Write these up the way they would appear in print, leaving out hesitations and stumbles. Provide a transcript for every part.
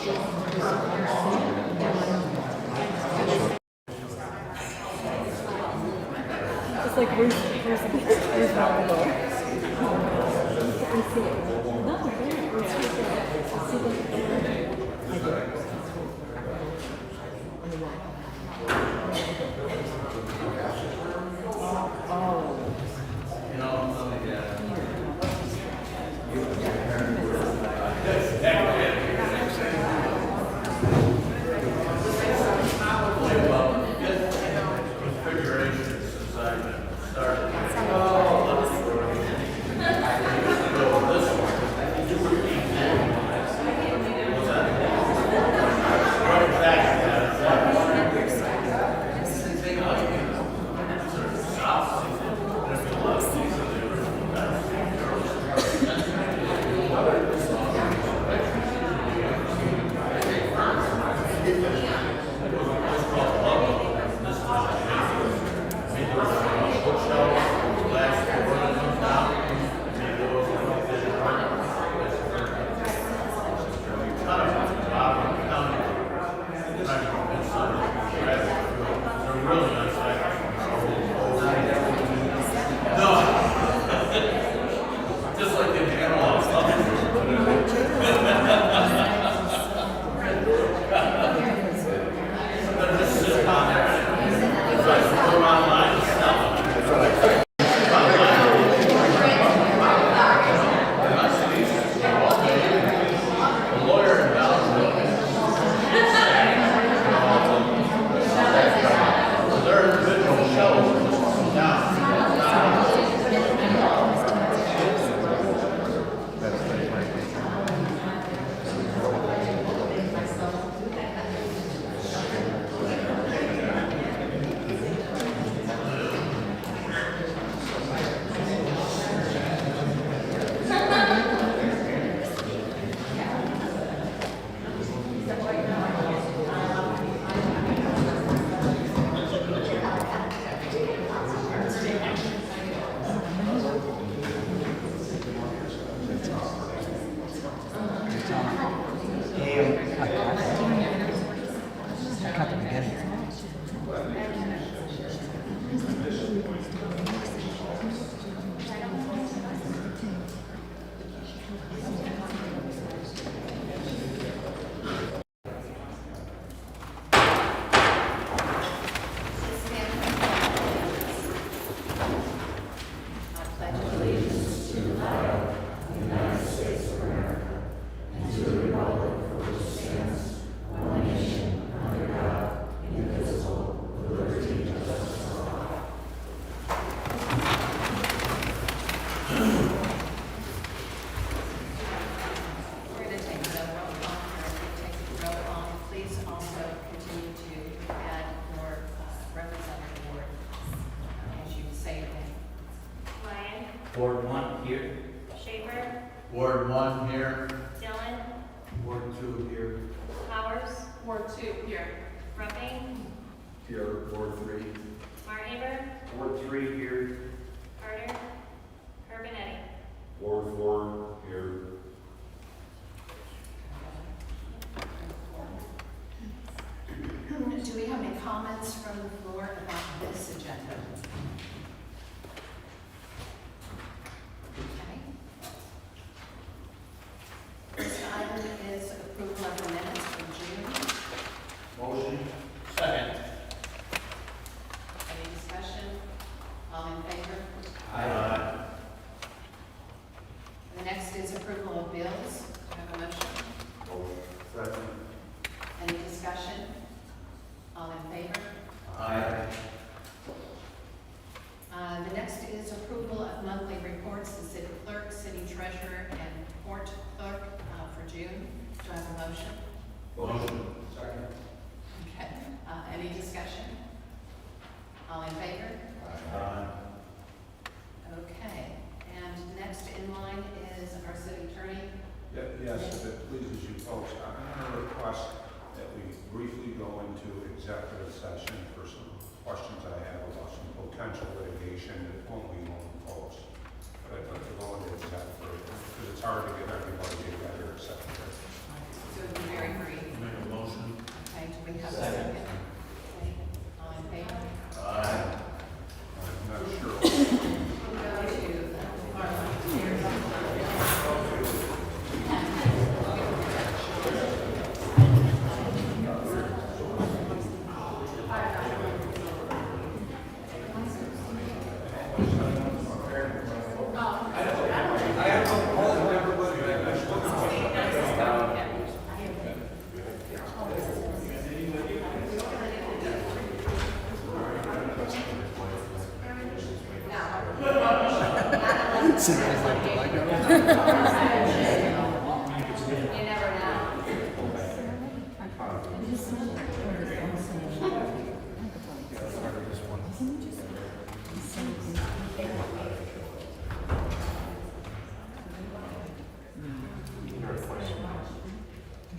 It's like where's Salvador? I see it. No, there. It's right there. I see the Ward 1 here. Schaefer, Ward 1 here. Dillon, Ward 2 here. Powers, Ward 2 here. Ruffing, Here, Ward 3. Marhaber, Ward 3 here. Carter, Urbanetti. Ward 4 here. Do we have any comments from the floor about this agenda? Okay. This item is approval of the minutes from June. Motion. Second. Any discussion? All in favor? Aye. The next is approval of bills. Do I have a motion? Second. Any discussion? All in favor? Aye. The next is approval of monthly reports, the city clerk, city treasurer, and court clerk for June. Do I have a motion? Motion. Second. Okay. Any discussion? All in favor? Aye. Okay. And next in line is our city attorney. Yes, if it pleases you folks, I'm going to request that we briefly go into executive session for some questions I have about some potential litigation that won't be long posed. But I'd like to go into executive because it's hard to get everybody together except for. So it'll be very brief.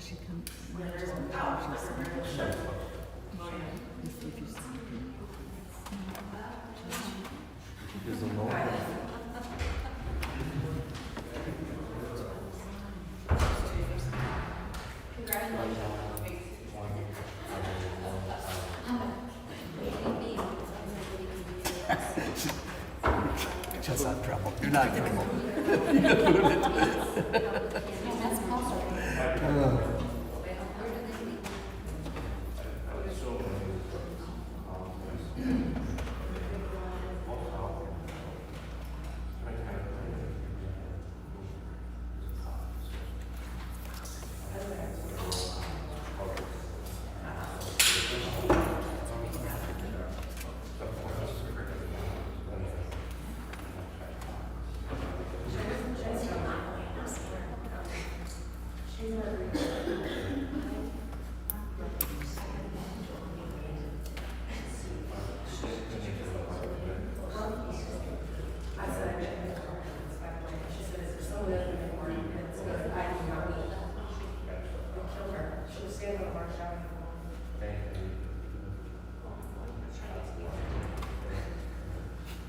she comes. Just don't tell her she's saying. Let's see if you see anything. There's a law. Just not trouble. You're not getting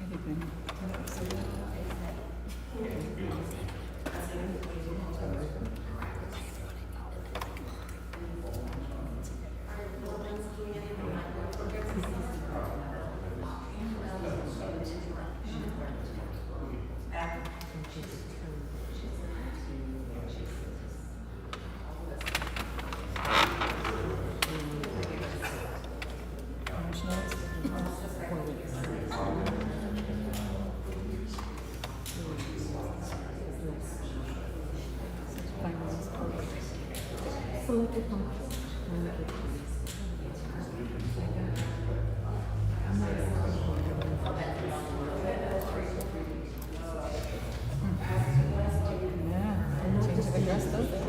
Anything. Select your function. Yeah, change of address does it.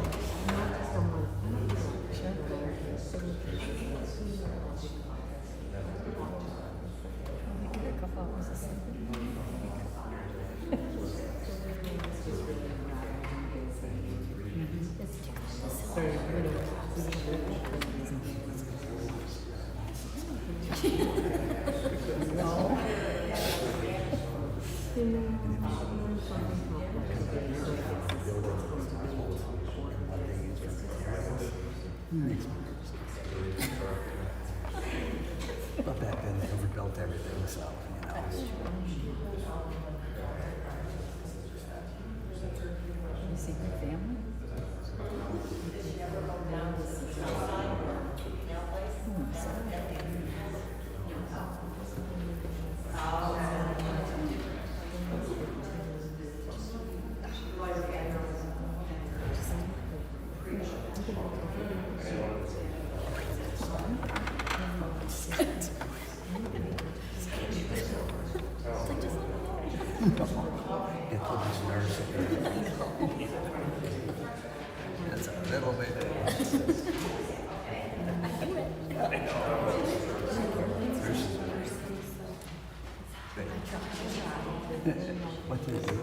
But back then they overbuilt everything, so, you know. You see her family? Get to this nursing. That's a little bit. What do you do?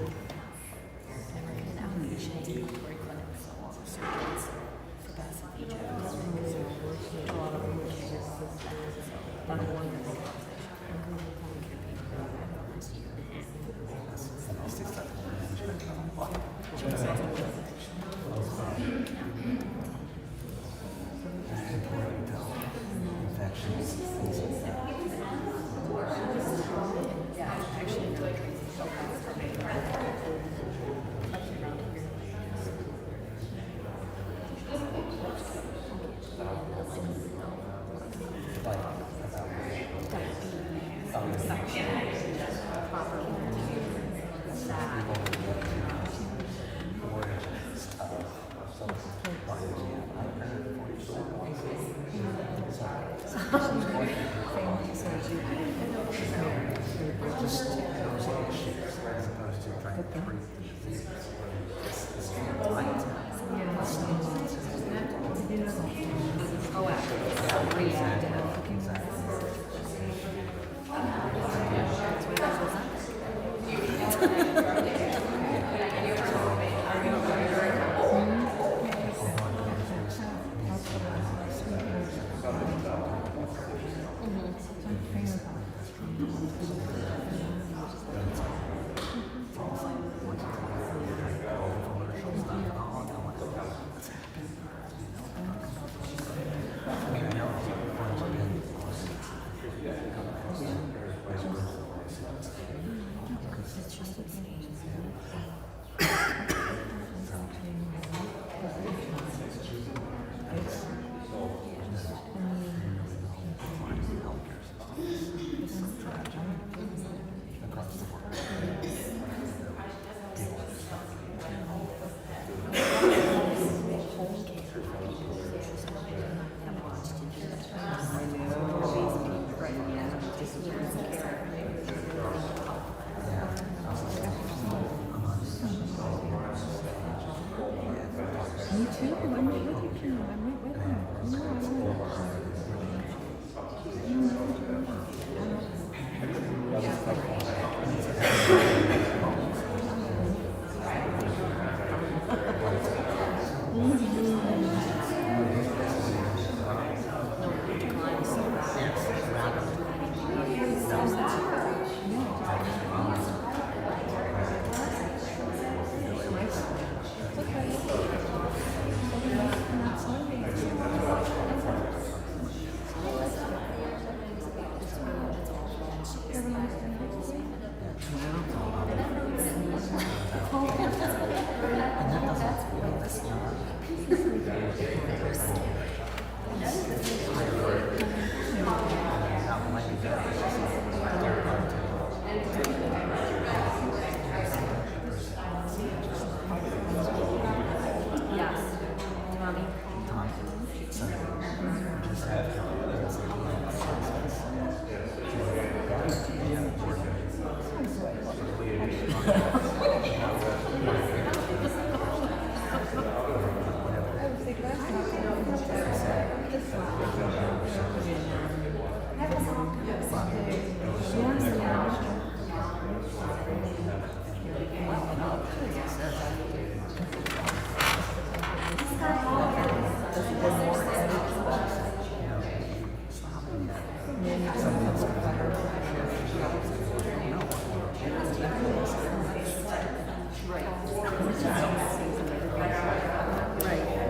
too. I'm right with you, Kim. I'm right with you.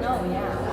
No, I'm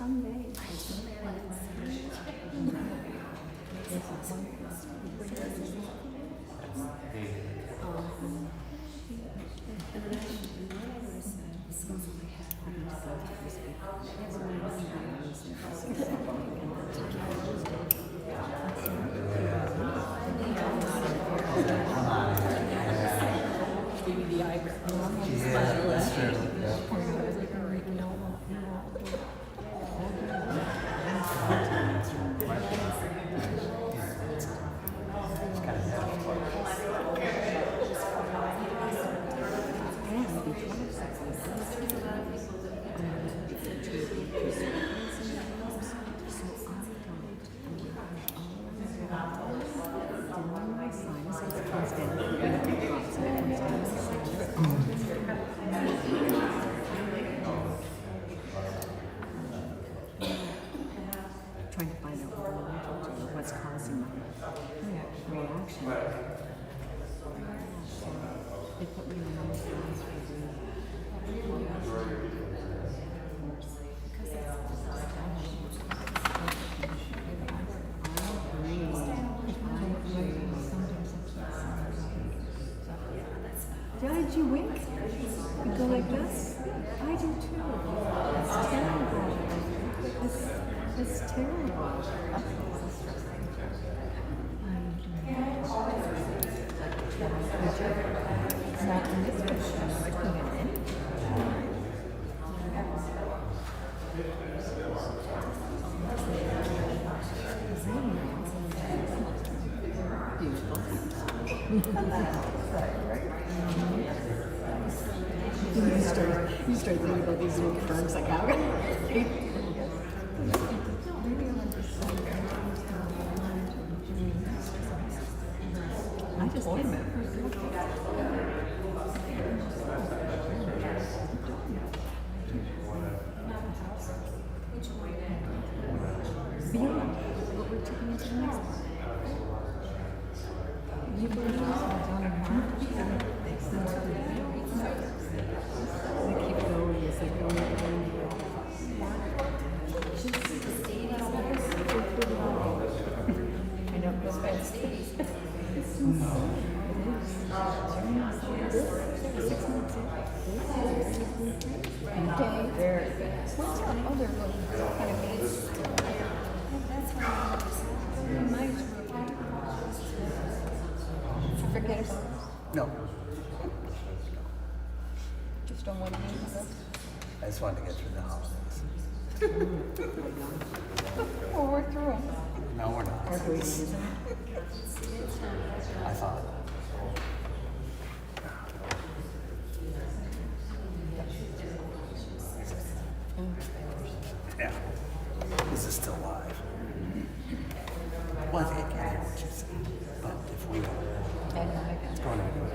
some days. Yeah, that's true. Yeah. It's kind of trying to find out what's causing my reaction. They put me on those ones for Did you wink? You go like this? I do too. It's terrible. It's terrible. Not in this position. I couldn't get in. Beautiful. You start thinking about these little firms like how I just did it. Beyond what we're taking into the next part. You believe this? They keep going as they go. I know, it's bad. Okay, very good. What's our other little kind of base? Forget about it. No. Just don't want to use it. I just wanted to get through the holidays. Well, we're through. No, we're not. Or do we use it? I thought. Yeah. This is still live. Well, I think I can hear what you say. But if we don't, it's going to be good.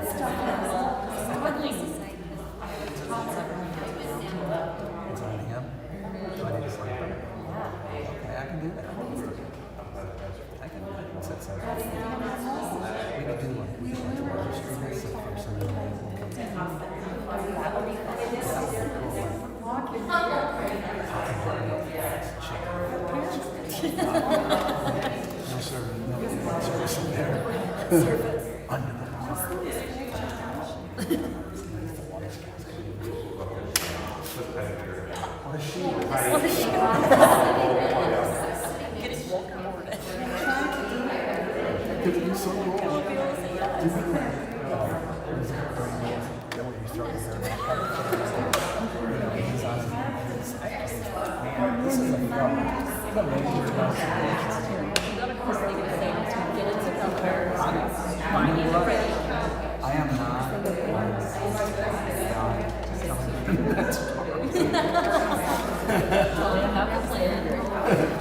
It's on him. Do I need to sign it? Okay, I can do that. I can do that. What's that say? We could do one. We could do one. Registry this for some no service, no service in there. Under the What is she? It's so cool. This is a I am not.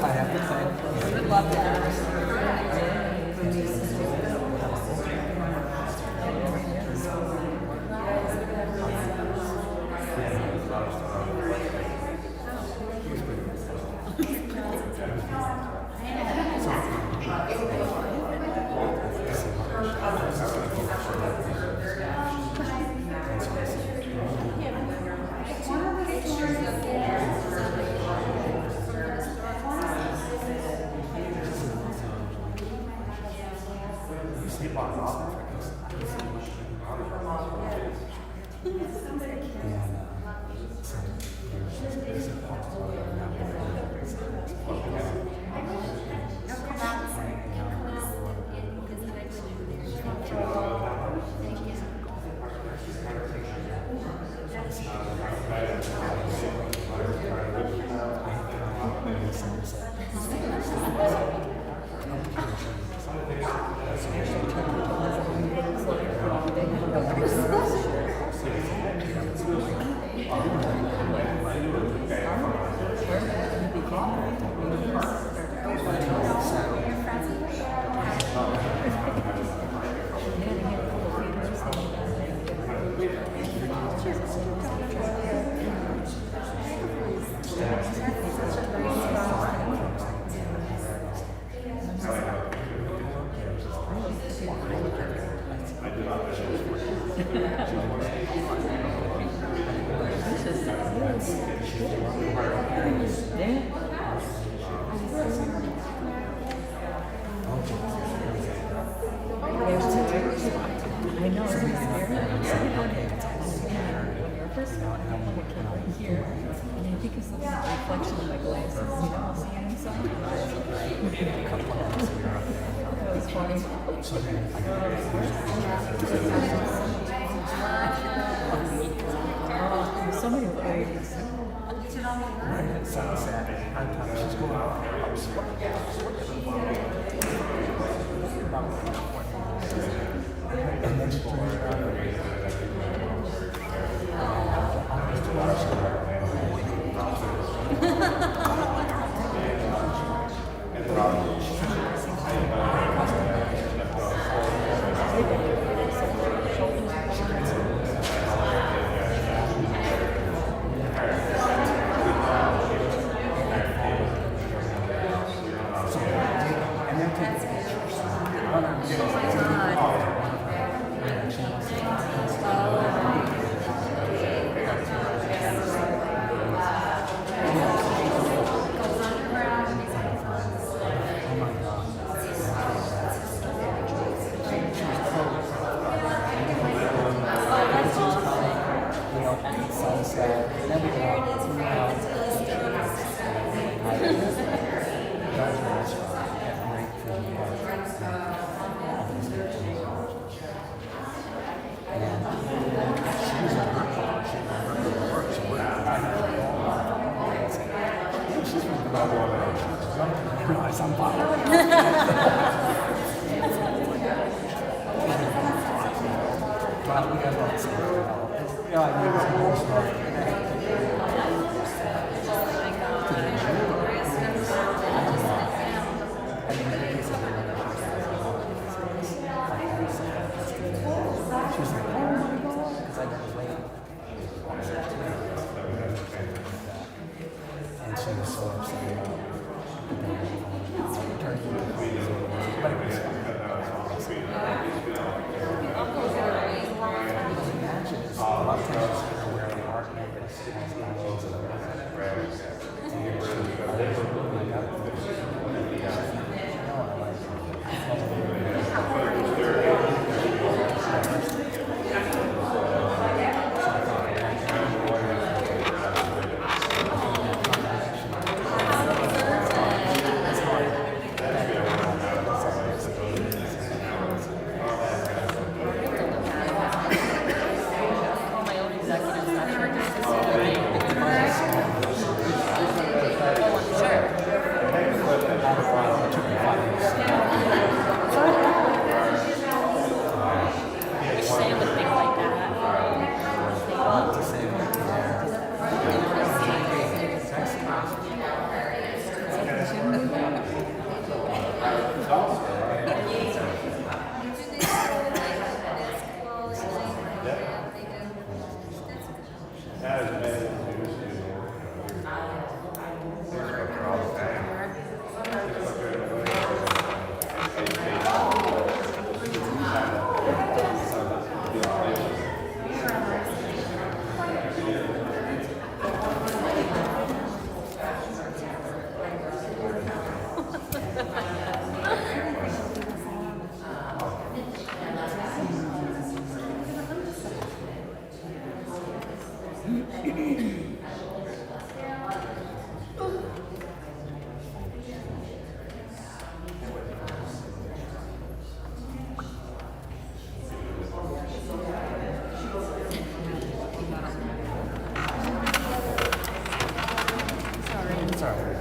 I have to say. Would love that. I know, it's scary. First of all, I have a kid right here, and I think it's looking at the reflection of my glasses, you know, seeing himself. That was funny. So many ways. Right at sunset, on top of school. I was and then she turned around. She's like, where they are, and everybody has guidelines and all my own executives got here just to see the thing. Oh, I'm sure. Wish Sam would think like that. want to say what Not as bad as it used to be. They're all the time. it's all right.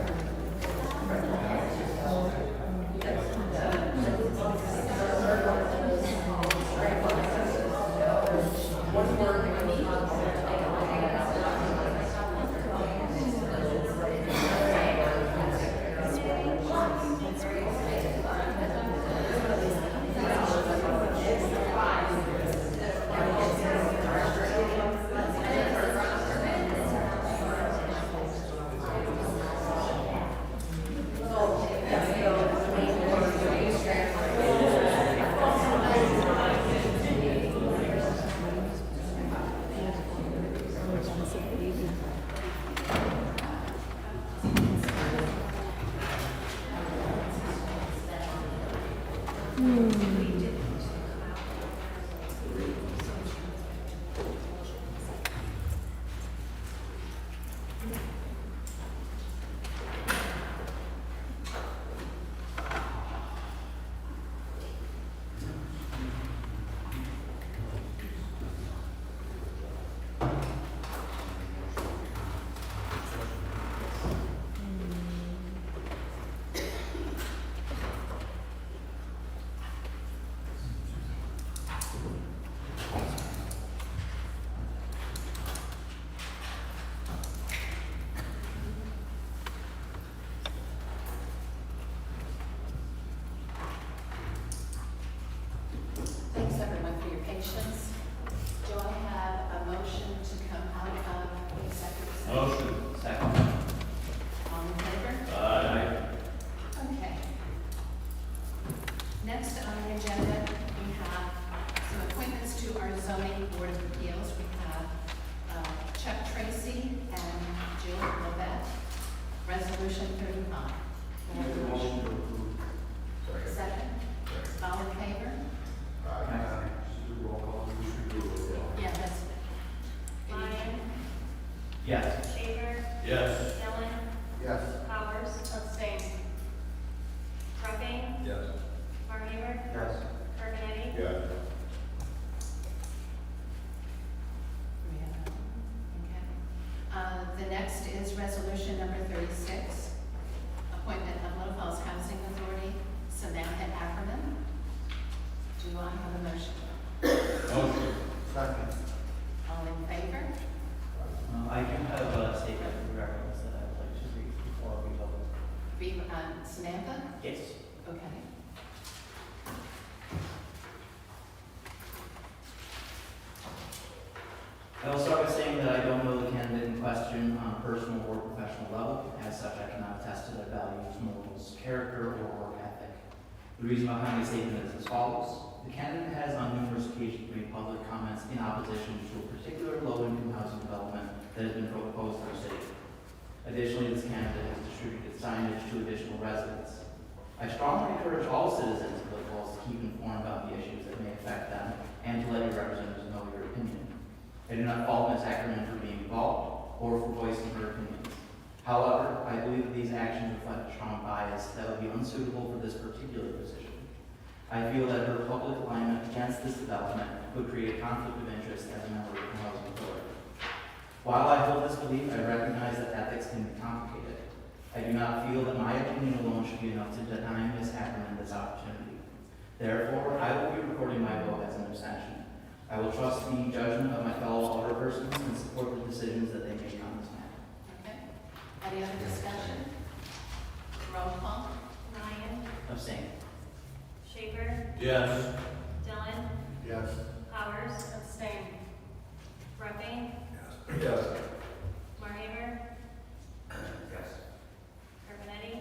Thanks, everyone, for your patience. Do I have a motion to come out of the executive session? Motion. Second. All in favor? Aye. Okay. Next on the agenda, we have some appointments to our zoning board of appeals. We have Chuck Tracy and Jill Lovett. Resolution 35. May I have a motion? Second? All in favor? Yeah, that's. Ryan, Yes. Shaver, Yes. Ellen, Yes. Powers, abstain. Trumping, Yes. Marhaber, Yes. Urbanetti, Yes. We have that one. Okay. The next is resolution number 36, appointment of Little Falls Housing Authority, Samantha Ackerman. Do I have a motion? Motion. Second. All in favor? I do have a statement of reference that I would like to read before we vote. Samantha? Yes. Okay. I will start by saying that I don't know the candidate in question on a personal or professional level. As such, I cannot attest to their values, morals, character, or work ethic. The reason behind the statement is as follows. The candidate has on numerous occasions made public comments in opposition to a particular low-income that has been proposed for the city. Additionally, this candidate has distributed signage to additional residents. I strongly encourage all citizens of Lake Falls to keep informed about the issues that may affect them and to let your representatives know your opinion. I do not fault Ms. Ackerman for being involved or for voicing her opinions. However, I believe that these actions reflect a strong bias that would be unsuitable for this particular position. I feel that her public alignment against this development would create a conflict of interest as a member of the Housing Authority. While I hold this belief, I recognize that ethics can be complicated. I do not feel that my opinion alone should be enough to deny Ms. Ackerman this opportunity. Therefore, I will be recording my vote as an abstention. I will trust the judgment of my fellow alderpersons and support the decisions that they make on this matter. Okay. Any other discussion? Roll call. Ryan, Abstain. Schaefer, Yes. Dillon, Yes. Powers, abstain. Ruffing, Yes. Marhaber, Yes. Urbanetti,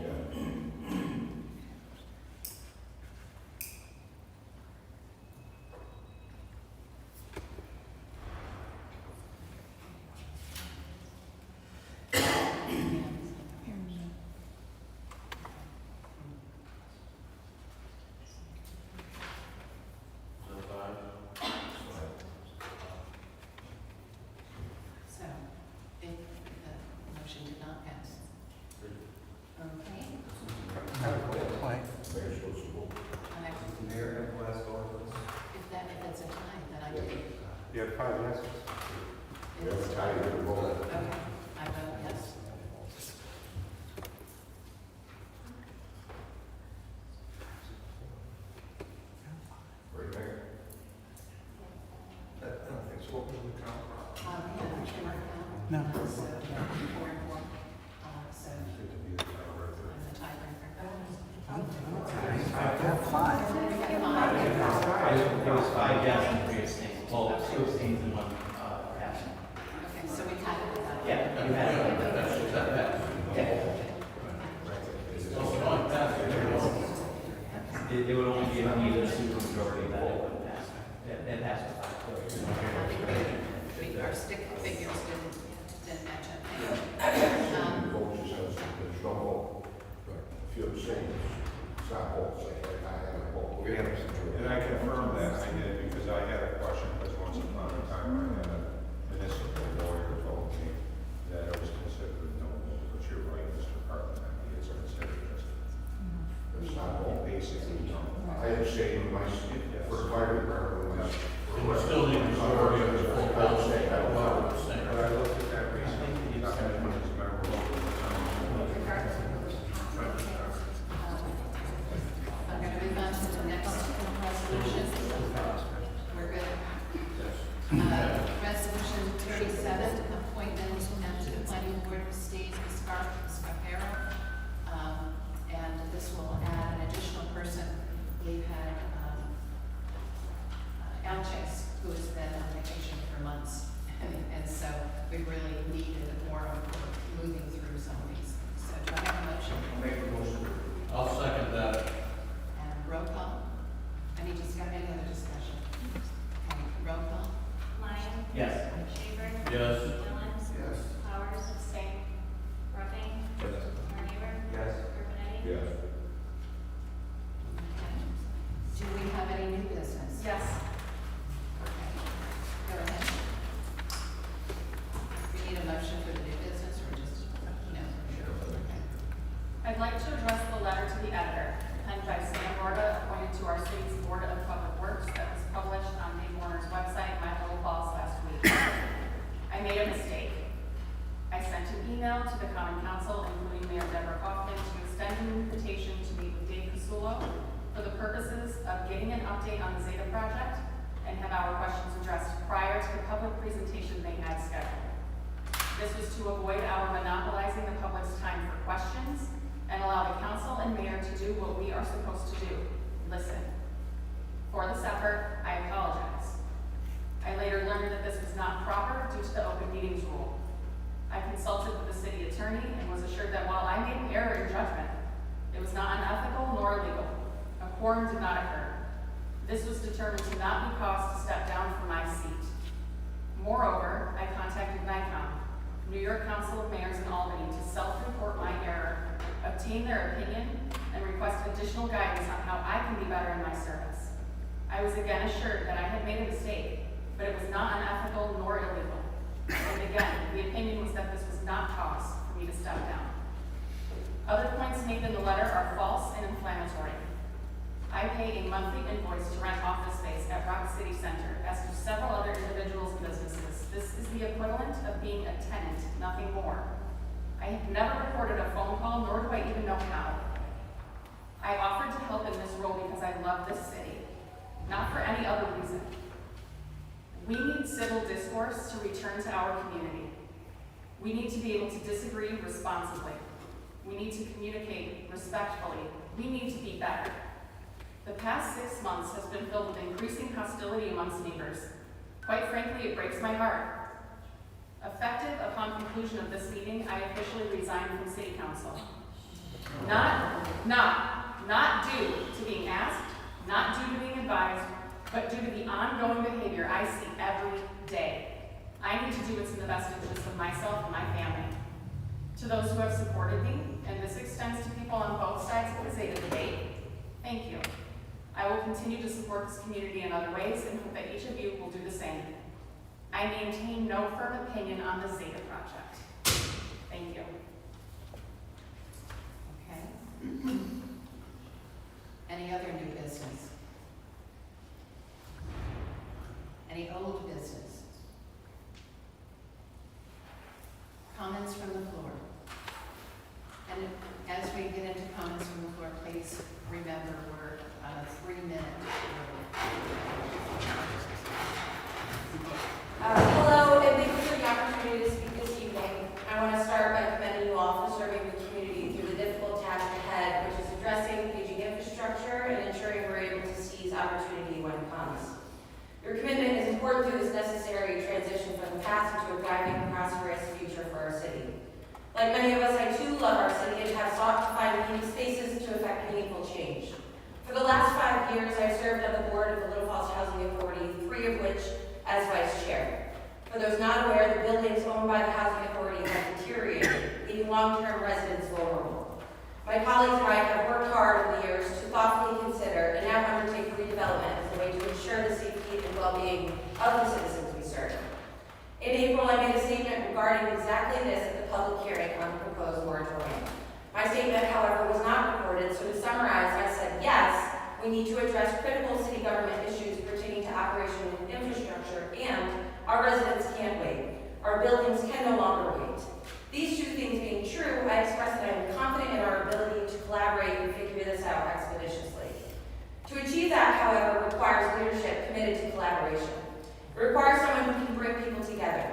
So, if the motion did not pass. Okay. Why? If it's a tie, then I do. You have 5 yeses. It's a tie. Okay, I vote yes. Yeah, Chairman, No. So, 4 and 4. So, Good to be the tiebreaker. I'm the tiebreaker. I have 5. We got 5. It was 5 yes and 3 abstains. Well, 2 abstains and 1 absent. Okay, so we had it without. Yeah, you had it. It would only be if needed a supermajority that it would pass. It passed with 5. Our stick figures didn't match up. And I confirm that I did because I had a question, because once upon a time I had a municipal lawyer told me that it was considered no, but you're right, Mr. Carlin, it's considered just. It's not all basically no. I had saved my seat for fire department. We still need a majority of the full council. But I looked at that recently, not that one is memorable. I'm going to move on to the next resolution. We're good. Resolution 37, appointment to the planning board of Steve Scarpero. And this will add an additional person. We've had Al Chase, who has been on vacation for months. And so we really needed a quorum for moving through some of these. So do I have a motion? Make the motion. I'll second that. And roll call. Any other discussion? Okay, roll call. Ryan, Yes. Schaefer, Yes. Dillon, Yes. Powers, abstain. Ruffing, Marhaber, Yes. Urbanetti, Yes. Okay. Do we have any new business? yes. Okay. Go ahead. We need a motion for the new business or just, no? Okay. I'd like to address the letter to the editor, penned by Sam Gorda, appointed to our city's Board of Public Works, that was published on Dave Warner's website, My Little Falls, last week. I made a mistake. I sent an email to the Common Council, including Mayor Deborah Kaufman, to extend an invitation to meet with Dave Casulo for the purposes of getting an update on the Zeta project and have our questions addressed prior to the public presentation they had scheduled. This was to avoid our monopolizing the public's time for questions and allow the council and mayor to do what we are supposed to do, listen. For this effort, I apologize. I later learned that this was not proper due to the open meetings rule. I consulted with the city attorney and was assured that while I made an error in judgment, it was not unethical nor illegal. A quorum did not occur. This was determined to not be caused to step down from my seat. Moreover, I contacted NICOM, New York Council of Mayors in Albany to self-report my error, obtain their opinion, and request additional guidance on how I can be better in my service. I was again assured that I had made a mistake, but it was not unethical nor illegal. And again, the opinion was that this was not cause for me to step down. Other points made in the letter are false and inflammatory. I pay a monthly invoice to rent office space at Rock City Center, as do several other individuals and businesses. This is the equivalent of being a tenant, nothing more. I have never reported a phone call, nor do I even know how. I offered to help in this role because I love this city, not for any other reason. We need civil discourse to return to our community. We need to be able to disagree responsibly. We need to communicate respectfully. We need to be better. The past 6 months has been filled with increasing hostility amongst neighbors. Quite frankly, it breaks my heart. Effective upon conclusion of this meeting, I officially resign from City Council. Not due to being asked, not due to being advised, but due to the ongoing behavior I see every day. I need to do what's in the best interest of myself and my family. To those who have supported me, and this extends to people on both sides of the Zeta debate, thank you. I will continue to support this community in other ways and hope that each of you will do the same. I maintain no firm opinion on the Zeta project. Thank you. Okay. Any other new business? Any old business? Comments from the floor? And as we get into comments from the floor, please remember we're 3 minutes. Hello, and thank you for the opportunity to speak this evening. I want to start by commending you all for serving the community through the difficult task ahead, which is addressing aging infrastructure and ensuring we're able to seize opportunity when it comes. Your commitment is important through this necessary transition from the past into a thriving, prosperous future for our city. Like many of us, I too love our city and have sought to find meaningful spaces to effect meaningful change. For the last 5 years, I've served on the board of the Little Falls Housing Authority, 3 of which as vice chair. For those not aware, the buildings owned by the Housing Authority have deteriorated, leaving long-term residents vulnerable. My colleagues and I have worked hard over the years to thoughtfully consider and now undertake redevelopment as a way to ensure the safety and well-being of the citizens we serve. In April, I made a statement regarding exactly this at the public hearing on the proposed moratorium. My statement, however, was not recorded, so to summarize, I said, yes, we need to address critical city government issues pertaining to operation and infrastructure, and our residents can't wait. Our buildings can no longer wait. These 2 things being true, I expressed that I am confident in our ability to collaborate and figure this out expeditiously. To achieve that, however, requires leadership committed to collaboration. It requires someone who can bring people together,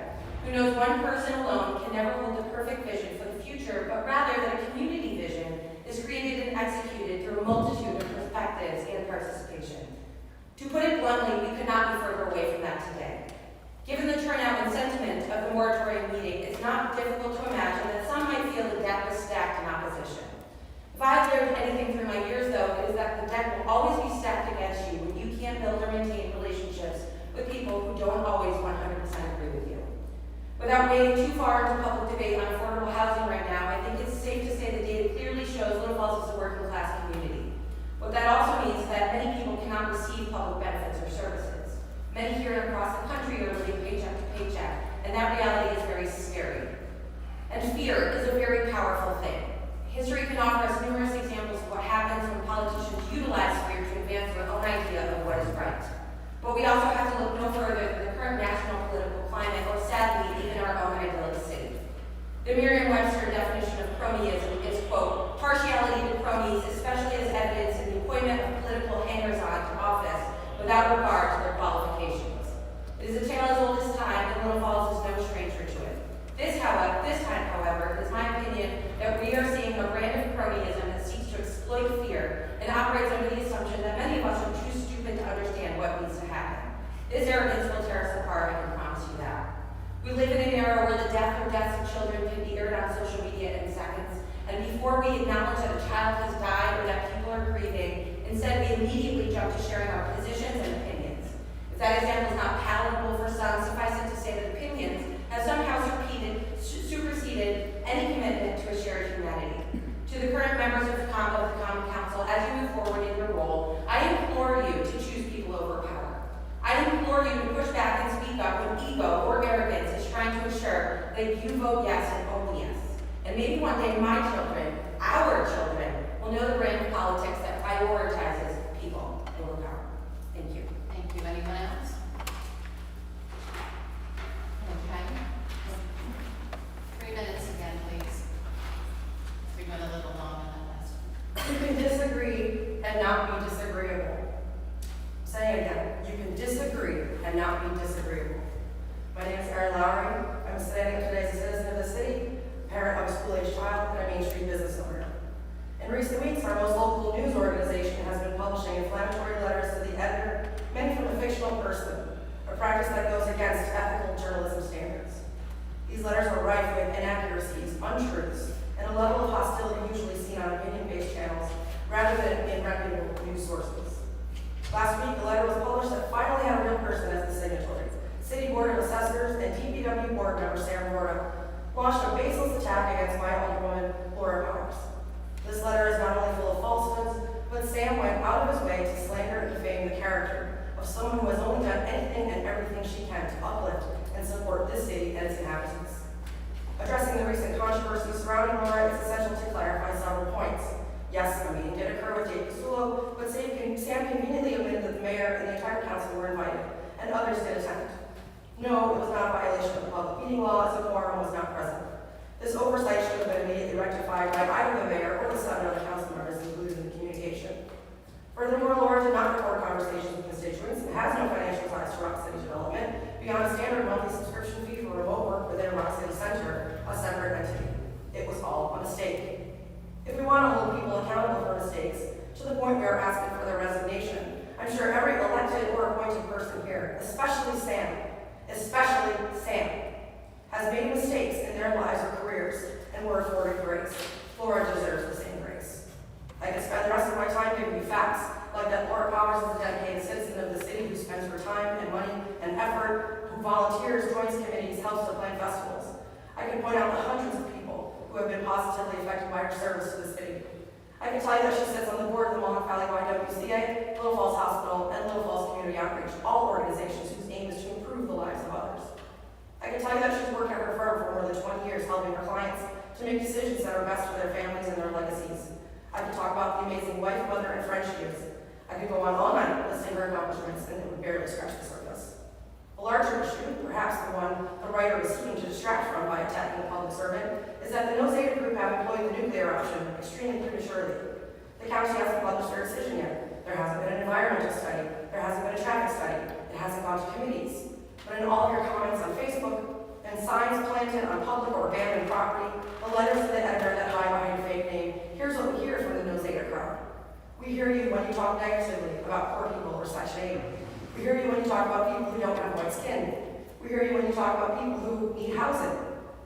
who knows one person alone can never hold the perfect vision for the future, but rather that a community vision is created and executed through a multitude of perspectives and participation. To put it bluntly, we could not be further away from that today. Given the turnout and sentiment of the moratorium meeting, it's not difficult to imagine that some might feel the deck was stacked in opposition. If I have learned anything through my years, though, it is that the deck will always be stacked against you when you can't build or maintain relationships with people who don't always 100% agree with you. Without wading too far into public debate on affordable housing right now, I think it's safe to say the data clearly shows Little Falls is a working class community. What that also means is that many people cannot receive public benefits or services. Many here and across the country are living paycheck to paycheck, and that reality is very scary. And fear is a very powerful thing. History can offer us numerous examples of what happens when politicians utilize fear to advance their own idea of what is right. But we also have to look no further than the current national political climate, or sadly, even our own idyllic city. The Merriam-Webster definition of cronyism is, quote, partiality to cronies, especially as evidence in the appointment of political hangers-on to office without regard to their qualifications. It is a tale as old as time, and Little Falls is no stranger to it. This time, however, it is my opinion that we are seeing a brand of cronyism that seeks to exploit fear and operates under the assumption that many of us are too stupid to understand what needs to happen. This arrogance will tear us apart, I can promise you that. We live in an era where the death or deaths of children can be aired on social media in seconds, and before we acknowledge that a child has died or that people are grieving, instead we immediately jump to sharing our positions and opinions. If that example is not palatable for some, suffice it to say that opinions have somehow the current members of the Common Council, as you move forward in your role, I implore you to choose people over power. I implore you to push back and speak up when ego or arrogance is trying to ensure that you vote yes and only yes. And maybe one day my children, our children, will know the brand of politics that prioritizes people over power. Thank you. Thank you. Anyone else? Okay. 3 minutes again, please. We went a little long on that last one. You can disagree and not be disagreeable. Say it again. You can disagree and not be disagreeable. My name is Erin Lowry. I'm standing up today as a citizen of the city, parent of a school-aged child, and a Main Street business owner. In recent weeks, our most local news organization has been publishing inflammatory letters to the editor, many from a fictional person, a practice that goes against ethical journalism standards. These letters are rife with inaccuracies, untruths, and a level of hostility usually seen on opinion-based channels rather than in reputable news sources. Last week, the letter was published that finally had a real person as the signatory. City Board of Assessors and DPW Board member Sam Borda launched a baseless attack against my alderwoman, Laura Powers. This letter is not only full of falsehoods, but Sam went out of his way to slander and defame the character of someone who has only done anything and everything she can to uplift and support this city and its inhabitants. Addressing the recent controversy surrounding Laura, it's essential to clarify several points. Yes, a meeting did occur with Jake Pasulo, but Sam conveniently omitted that the mayor and the entire council were invited, and others did attend. No, it was not a violation of the public meeting law as the quorum was not present. This oversight should have been immediately rectified by either the mayor or the 7 other council members included in the communication. Furthermore, Laura did not record conversations with constituents and has no financial ties to Rock City development beyond a standard monthly subscription fee for remote work within Rock City Center, a separate entity. It was all a mistake. If we want to hold people accountable for mistakes, to the point we are asking for their resignation, I'm sure every elected or appointed person here, especially Sam, has made mistakes in their lives or careers and were afforded grace. Laura deserves the same grace. I could spend the rest of my time giving you facts, like that Laura Powers is a dedicated citizen of the city who spends her time and money and effort, who volunteers, joins committees, helps to plan festivals. I can point out the hundreds of people who have been positively affected by her service to the city. I can tell you that she sits on the board of the Mohawk Valley YWCA, Little Falls Hospital, and Little Falls Community Outreach, all organizations whose aim is to improve the lives of others. I can tell you that she's worked at her firm for more than 20 years, helping her clients to make decisions that are best for their families and their legacies. I could talk about the amazing wife, mother, and friend she is. I could go on all night listing her accomplishments, and it would barely scratch the surface. A larger issue, perhaps the one the writer is seeking to distract from by attacking a public servant, is that the No Zeta Group have employed the nuclear option extremely prematurely. The county hasn't published their decision yet. There hasn't been an environmental study. There hasn't been a traffic study. It hasn't gone to committees. But in all of your comments on Facebook and signs planted on public or abandoned property, the letters to the editor that hide behind a fake name, here's what we hear from the No Zeta crowd. We hear you when you talk negatively about poor people or Section 8. We hear you when you talk about people who don't have white skin. We hear you when you talk about people who need housing.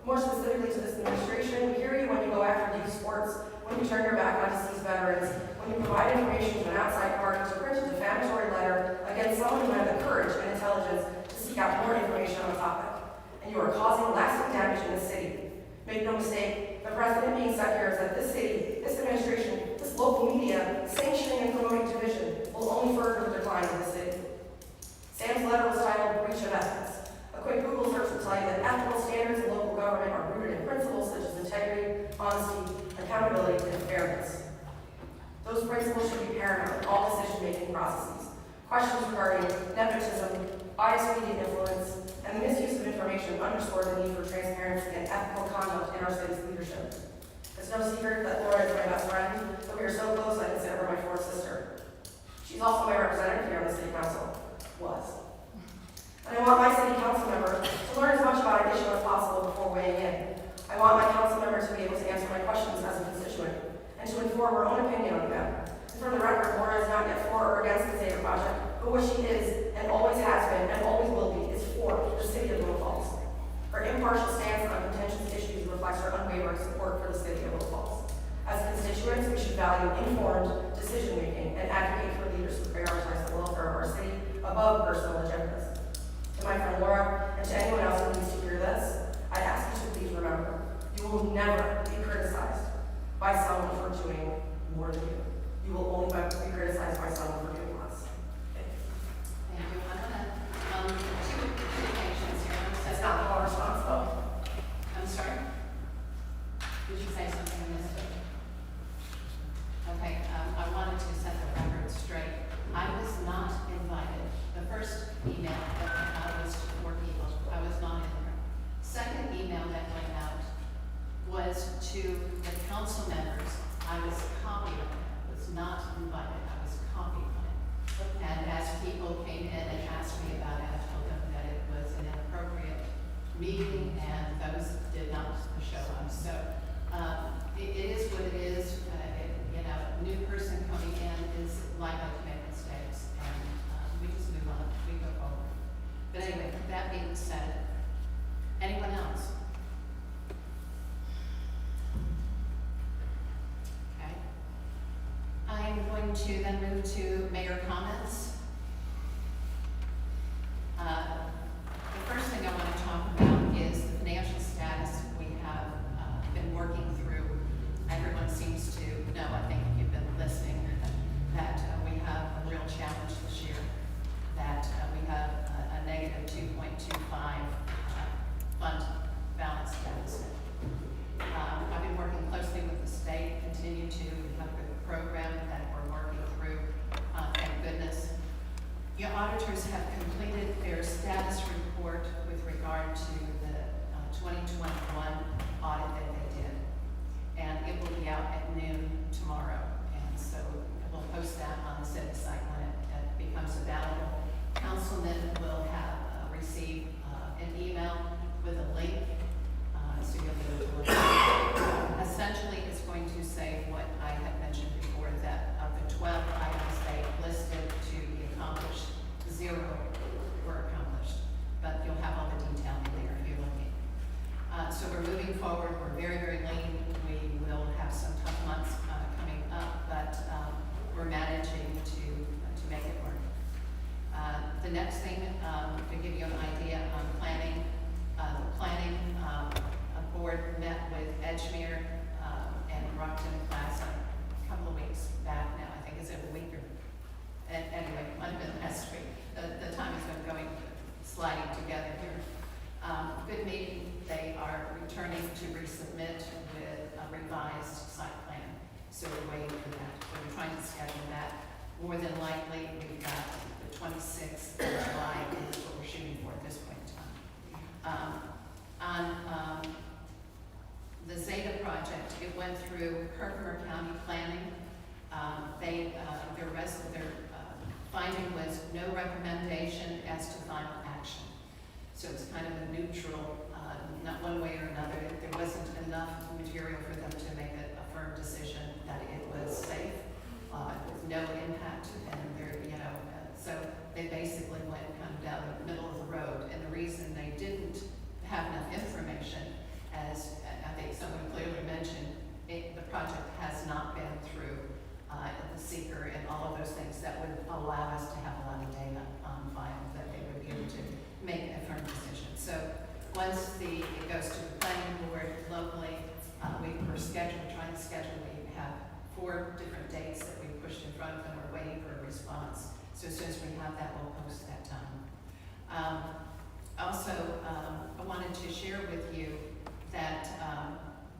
More specifically to this administration, we hear you when you go after youth sports, when you turn your back on deceased veterans, when you provide information to an outside party to print a defamatory letter against someone who had the courage and intelligence to seek out more information on the topic. And you are causing lasting damage in the city. Make no mistake, the precedent being set here is that this city, this administration, this local media, sanctioning and promoting division will only further the decline of the city. Sam's letter was titled Breach of Ethics. A quick Google search will tell you that ethical standards in local government are rooted in principles such as integrity, honesty, accountability, and fairness. Those principles should be paramount in all decision-making processes. Questions regarding nepotism, biased media influence, and the misuse of information underscore the need for transparency and ethical conduct in our city's leadership. It's no secret that Laura is my best friend, but we are so close I consider her my fourth sister. She's also my representative here on the city council. Was. And I want my city council member to learn as much about an issue as possible before weighing in. I want my council member to be able to answer my questions as a constituent and to inform her own opinion on them. And for the record, Laura is not yet for or against the Zeta project, but what she is and always has been and always will be is for the city of Little Falls. Her impartial stance on contentious issues reflects her unwavering support for the city of Little Falls. As constituents, we should value informed decision-making and advocate for leaders who prioritize the welfare of our city above personal agendas. To my friend Laura, and to anyone else who needs to hear this, I ask you to please remember, you will never be criticized by someone for doing more than you. You will only be criticized by someone for doing less. Thank you. Thank you. I'm gonna, two communications here. That's not the response though. I'm sorry? Did you say something I missed? Okay, I wanted to set the record straight. I was not invited. The first email that went out was to 4 people. I was not in there. Second email that went out was to the council members. I was copied on it. I was not invited. I was copied on it. And as people came in and asked me about it, I told them that it was an inappropriate meeting and those did not show up. So it is what it is. New person coming in is likely to make mistakes, and we just move on. We go forward. But anyway, that being said, anyone else? Okay. I am going to then move to mayor comments. The first thing I want to talk about is the financial status we have been working through. Everyone seems to know, I think if you've been listening, that we have a real challenge this year, that we have a negative 2.25 fund balance deficit. I've been working closely with the state, continue to. We have a good program that we're working through, thank goodness. Your auditors have completed their status report with regard to the 2021 audit that they did. And it will be out at noon tomorrow. And so we'll post that on the city site when it becomes available. Councilmen will have received an email with a link, so you'll be able to look at it. Essentially, it's going to say what I had mentioned before, that of the 12 items they listed to be accomplished, 0 were accomplished. But you'll have all the detail in there if you're looking. So we're moving forward. We're very, very lean. We will have some tough months coming up, but we're managing to make it work. The next thing, to give you an idea on planning, the planning board met with Edgemere and Rockton Plaza a couple of weeks back now. I think it's a week or, anyway, might have been last week. The time has been going, sliding together here. Good meeting. They are returning to resubmit with a revised site plan. So we're waiting for that. So we're trying to schedule that. More than likely, we've got the 26th of July is what we're shooting for at this point in time. On the Zeta project, it went through Herkimer County Planning. Their finding was no recommendation as to final action. So it's kind of a neutral, not one way or another. There wasn't enough material for them to make a firm decision that it was safe, with no impact, and so they basically went kind of down the middle of the road. And the reason they didn't have enough information, as I think someone clearly mentioned, the project has not been through the seeker and all of those things that would allow us to have a lot of data on file that they would be able to make a firm decision. So once it goes to the planning board locally, we're trying to schedule. We have 4 different dates that we pushed in front of them. We're waiting for a response. So as soon as we have that, we'll post that time. Also, I wanted to share with you that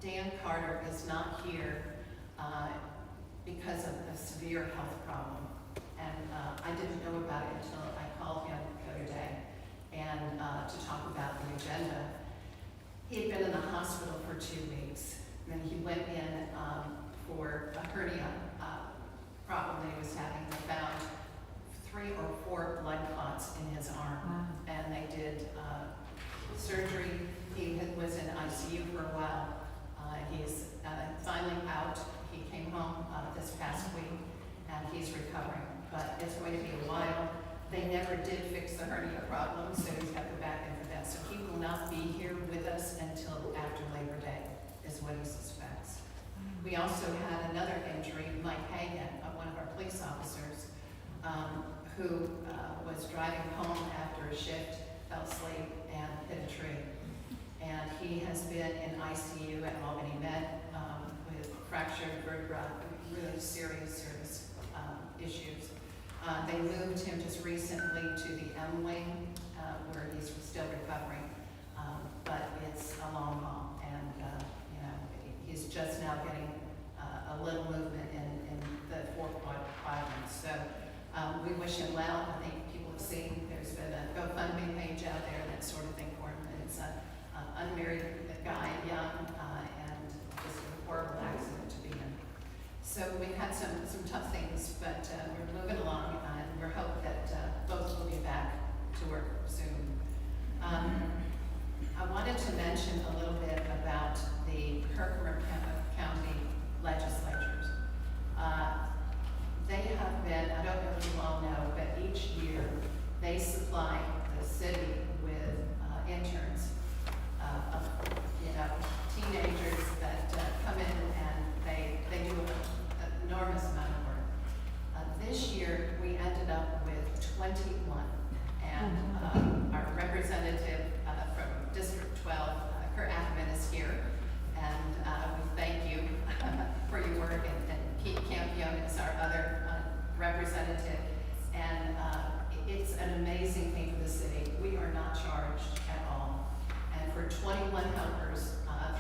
Dan Carter is not here because of a severe health problem. And I didn't know about it until I called him the other day and to talk about the agenda. He had been in the hospital for 2 weeks. And he went in for a hernia problem that he was having. They found 3 or 4 blood clots in his arm. And they did surgery. He was in ICU for a while. He's finally out. He came home this past week and he's recovering. But it's going to be a while. They never did fix the hernia problem, so he's got to go back in for that. So he will not be here with us until after Labor Day, is what he suspects. We also had another injury, Mike Hagan, one of our police officers, who was driving home after a shift, fell asleep, and hit a tree. And he has been in ICU at Albany Med with fractured vertebra, really serious issues. They moved him just recently to the M wing, where he's still recovering, but it's a long haul, and you know, he's just now getting a little movement in the quadrant. So we wish him well. I think people have seen there's been a GoFundMe page out there, that sort of thing for him. And it's an unmarried guy, young, and just a horrible accident to be in. So we've had some tough things, but we're moving along, and we're hoping that both will be back to work soon. I wanted to mention a little bit about the Herkimer County legislatures. They have been, I don't know if you all know, but each year they supply the city with interns, you know, teenagers that come in and they do an enormous amount of work. This year we ended up with 21, and our representative from District 12, Kurt Ackerman, is here, and we thank you for your work, and Pete Campione is our other representative, and it's an amazing thing for the city. We are not charged at all, and for 21 helpers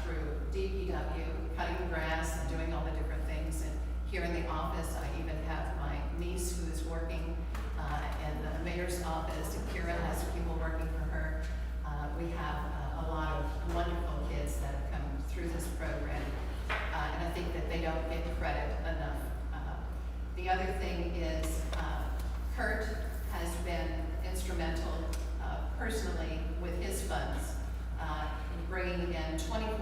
through DPW, cutting grass and doing all the different things, and here in the office I even have my niece who is working in the mayor's office, and Kira has people working for her. We have a lot of wonderful kids that have come through this program, and I think that they don't get credit enough. The other thing is Kurt has been instrumental personally with his funds in bringing in $24,000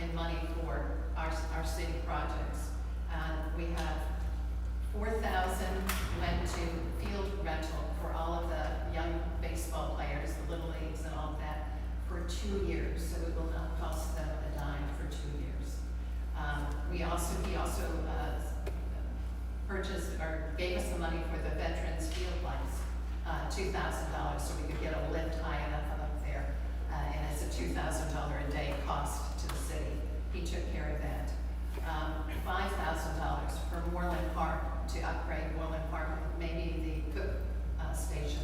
in money for our city projects. We have $4,000 went to field rental for all of the young baseball players, the little leagues and all of that, for 2 years, so it will not cost them a dime for 2 years. He also purchased or gave us the money for the veterans field lights, $2,000, so we could get a lift high enough up there, and it's a $2,000 a day cost to the city. He took care of that. $5,000 for Moreland Park, to upgrade Moreland Park, maybe the cook station